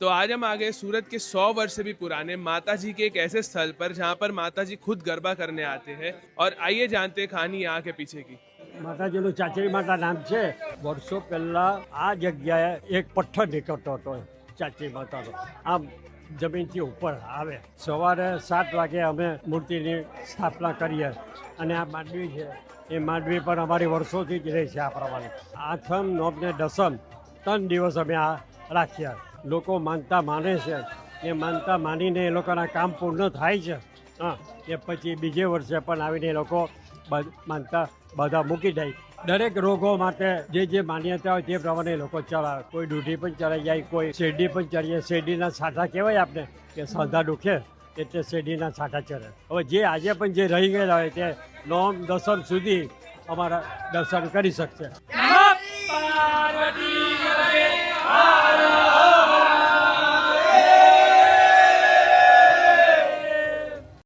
तो आज हम आ गए सूरत के 100 वर्ष से भी पुराने माता जी के एक ऐसे स्थल पर जहाँ पर माता जी खुद गरबा करने आते हैं। और आइए जानते हैं कहानी यहाँ के पीछे की। માતાજીનું ચાચડી માતા નામ છે. વર્ષો પહેલા આ જગ્યાએ એક પથ્થર નીકળતો હતો ચાચડી માતાનો. આમ જમીનથી ઉપર આવે. સવારે 7 વાગે અમે મૂર્તિની સ્થાપના કરીએ અને આ માંડવી છે એ માંડવી પર અમારી વર્ષોથી જ રહે છે આ પ્રમાણે. આઠમ નોમ ને દસમ 3 દિવસ અમે આ રાખ્યા. લોકો માનતા માને છે, એ માનતા માનીને એ લોકોના કામ પૂર્ણ થાય છે. હા, એ પછી બીજે વર્ષે પણ આવીને એ લોકો માનતા બધા મૂકી જાય. દરેક રોગો માટે જે માન્યતા હોય તે પ્રમાણે એ લોકો ચડાવે. કોઈ દૂધી પણ ચડાઈ જાય, કોઈ શેરડી પણ ચડીએ. શેરડીના સાંઠા કહેવાય આપણે કે સાંધા દુખે એટલે શેરડીના સાંઠા ચડે. હવે જે આજે પણ જે રહી ગયેલા હોય તે નોમ દસમ સુધી અમારા દર્શન કરી શકશે.